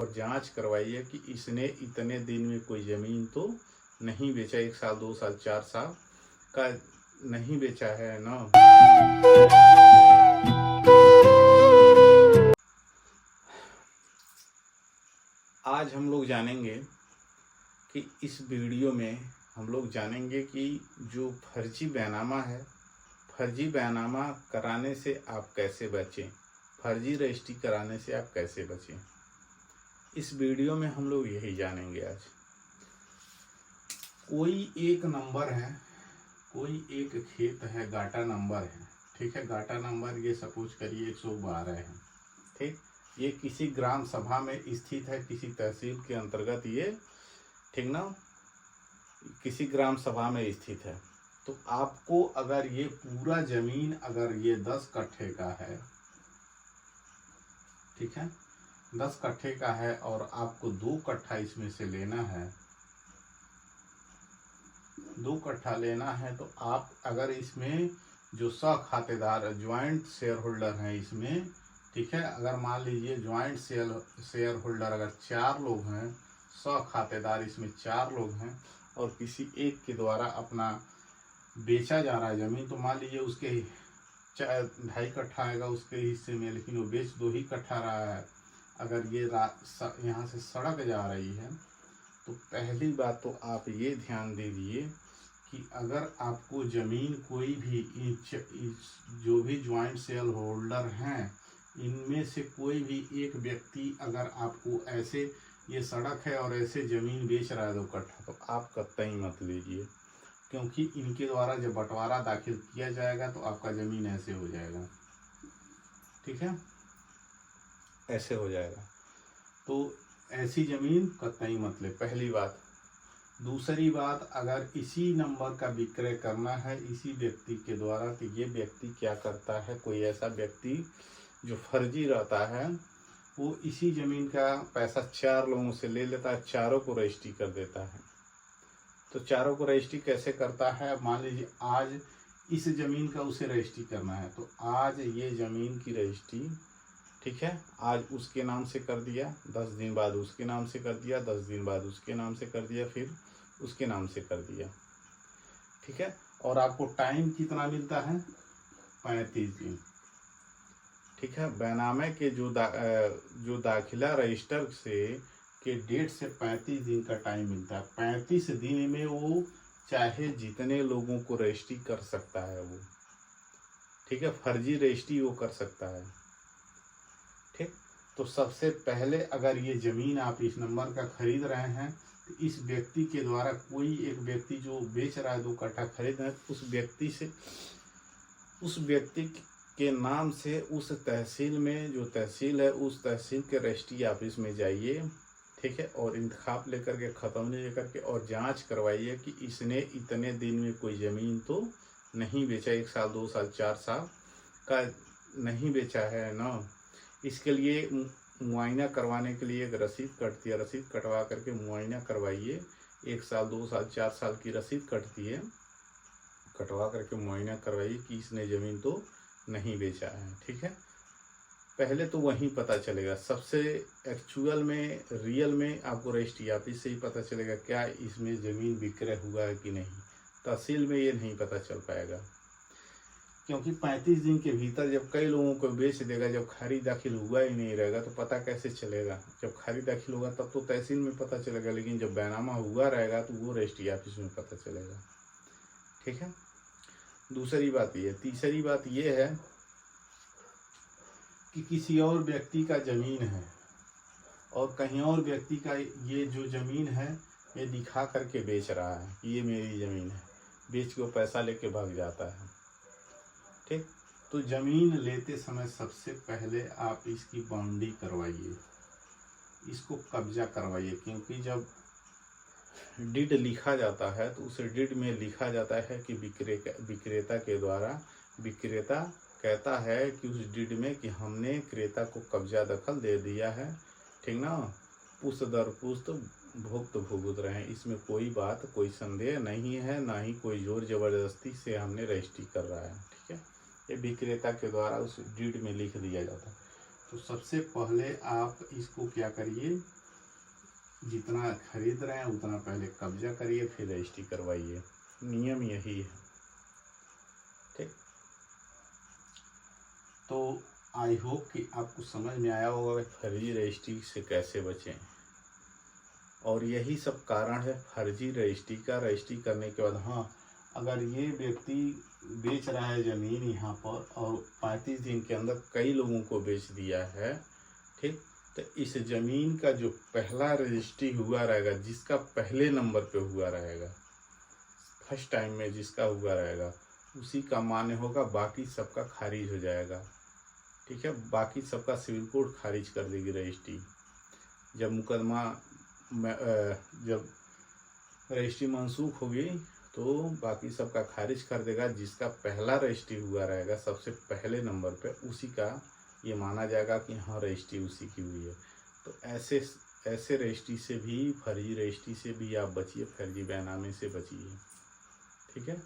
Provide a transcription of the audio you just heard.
और जांच करवाइए कि इसने इतने दिन में कोई ज़मीन तो नहीं बेचा, 1 साल 2 साल 4 साल का नहीं बेचा है ना। आज हम लोग जानेंगे कि इस वीडियो में हम लोग जानेंगे कि जो फर्जी बैनामा है, फर्जी बैनामा कराने से आप कैसे बचें, फर्जी रजिस्ट्री कराने से आप कैसे बचें। इस वीडियो में हम लोग यही जानेंगे आज। कोई एक नंबर है, कोई एक खेत है, गाटा नंबर है, ठीक है। गाटा नंबर ये सपोज करिए 112 है, ठीक। ये किसी ग्राम सभा में स्थित है, किसी तहसील के अंतर्गत ये, ठीक ना, किसी ग्राम सभा में स्थित है। तो आपको अगर ये पूरा जमीन अगर ये 10 कट्ठे का है, ठीक है, 10 कट्ठे का है और आपको 2 कट्ठा इसमें से लेना है, 2 कट्ठा लेना है, तो आप अगर इसमें जो खातेदार ज्वाइंट शेयर होल्डर हैं इसमें, ठीक है, अगर मान लीजिए ज्वाइंट शेयर होल्डर अगर 4 लोग हैं, खातेदार इसमें 4 लोग हैं और किसी एक के द्वारा अपना बेचा जा रहा है जमीन, तो मान लीजिए उसके 2.5 कट्ठा आएगा उसके हिस्से में, लेकिन वो बेच 2 ही कट्ठा रहा है। अगर ये यहाँ से सड़क जा रही है, तो पहली बात तो आप ये ध्यान दे दीजिए कि अगर आपको ज़मीन कोई भी जो भी ज्वाइंट शेयर होल्डर हैं, इनमें से कोई भी एक व्यक्ति अगर आपको ऐसे, ये सड़क है और ऐसे ज़मीन बेच रहा है 2 कट्ठा, तो आप कतई मत लीजिए, क्योंकि इनके द्वारा जब बंटवारा दाखिल किया जाएगा तो आपका ज़मीन ऐसे हो जाएगा, ठीक है, ऐसे हो जाएगा। तो ऐसी ज़मीन कतई मत ले, पहली बात। दूसरी बात, अगर इसी नंबर का विक्रय करना है इसी व्यक्ति के द्वारा, तो ये व्यक्ति क्या करता है, कोई ऐसा व्यक्ति जो फर्जी रहता है, वो इसी ज़मीन का पैसा 4 लोगों से ले लेता है, चारों को रजिस्ट्री कर देता है। तो चारों को रजिस्ट्री कैसे करता है, मान लीजिए आज इस ज़मीन का उसे रजिस्ट्री करना है, तो आज ये ज़मीन की रजिस्ट्री, ठीक है, आज उसके नाम से कर दिया, 10 दिन बाद उसके नाम से कर दिया, 10 दिन बाद उसके नाम से कर दिया, फिर उसके नाम से कर दिया, ठीक है। और आपको टाइम कितना मिलता है, 35 दिन, ठीक है। बैनामे के जो दाखिला रजिस्टर से के डेट से 35 दिन का टाइम मिलता है। 35 दिन में वो चाहे जितने लोगों को रजिस्ट्री कर सकता है वो, ठीक है, फर्जी रजिस्ट्री वो कर सकता है, ठीक। तो सबसे पहले अगर ये ज़मीन आप इस नंबर का खरीद रहे हैं, तो इस व्यक्ति के द्वारा, कोई एक व्यक्ति जो बेच रहा है 2 कट्ठा खरीद रहे हैं, उस व्यक्ति के नाम से उस तहसील में, जो तहसील है उस तहसील के रजिस्ट्री ऑफिस में जाइए, ठीक है, और इंतखाब लेकर के, ख़त्म लेकर के, और जांच करवाइए कि इसने इतने दिन में कोई ज़मीन तो नहीं बेचा, 1 साल 2 साल 4 साल का नहीं बेचा है ना। इसके लिए मुआयना करवाने के लिए एक रसीद कटती है, रसीद कटवा करके मुआयना करवाइए। 1 साल 2 साल 4 साल की रसीद कटती है, कटवा करके मुआयना करवाइए कि इसने ज़मीन तो नहीं बेचा है, ठीक है। पहले तो वहीं पता चलेगा, सबसे एक्चुअल में, रियल में आपको रजिस्ट्री ऑफिस से ही पता चलेगा क्या इसमें ज़मीन विक्रय हुआ है कि नहीं। तहसील में ये नहीं पता चल पाएगा, क्योंकि 35 दिन के भीतर जब कई लोगों को बेच देगा, जब खारिज दाखिल हुआ ही नहीं रहेगा तो पता कैसे चलेगा। जब खारिज दाखिल होगा तब तो तहसील में पता चलेगा, लेकिन जब बैनामा हुआ रहेगा तो वो रजिस्ट्री ऑफिस में पता चलेगा, ठीक है। दूसरी बात ये, तीसरी बात ये है कि किसी और व्यक्ति का ज़मीन है और कहीं और व्यक्ति का ये जो ज़मीन है ये दिखा करके बेच रहा है कि ये मेरी ज़मीन है, बेच के वो पैसा लेके भाग जाता है, ठीक। तो ज़मीन लेते समय सबसे पहले आप इसकी बाउंड्री करवाइए, इसको कब्जा करवाइए, क्योंकि जब डीड लिखा जाता है तो उस डीड में लिखा जाता है कि विक्रेता के द्वारा, विक्रेता कहता है कि उस डीड में कि हमने क्रेता को कब्जा दखल दे दिया है, ठीक ना, पुस्त दर पुस्त भुगत भुगत रहे हैं, इसमें कोई बात, कोई संदेह नहीं है, ना ही कोई जोर जबरदस्ती से हमने रजिस्ट्री कर रहा है, ठीक है। ये विक्रेता के द्वारा उस डीड में लिख दिया जाता है। तो सबसे पहले आप इसको क्या करिए, जितना खरीद रहे हैं उतना पहले कब्जा करिए, फिर रजिस्ट्री करवाइए। नियम यही है। ठीक, तो आई होप कि आपको समझ में आया होगा कि फर्जी रजिस्ट्री से कैसे बचें। और यही सब कारण है फर्जी रजिस्ट्री का। रजिस्ट्री करने के बाद, हाँ, अगर ये व्यक्ति बेच रहा है ज़मीन यहाँ पर और 35 दिन के अंदर कई लोगों को बेच दिया है, ठीक, तो इस ज़मीन का जो पहला रजिस्ट्री हुआ रहेगा, जिसका पहले नंबर पे हुआ रहेगा, फर्स्ट टाइम में जिसका हुआ रहेगा, उसी का मान्य होगा, बाकी सबका खारिज हो जाएगा। ठीक है, बाकी सबका सिविल कोर्ट खारिज कर देगी रजिस्ट्री। जब मुकदमा जब रजिस्ट्री मनसूख होगी तो बाकी सबका खारिज कर देगा। जिसका पहला रजिस्ट्री हुआ रहेगा सबसे पहले नंबर पे, उसी का ये माना जाएगा कि हाँ रजिस्ट्री उसी की हुई है। तो ऐसे रजिस्ट्री से भी, फर्जी रजिस्ट्री से भी आप बचिए, फर्जी बैनामे से बचिए। ठीक है।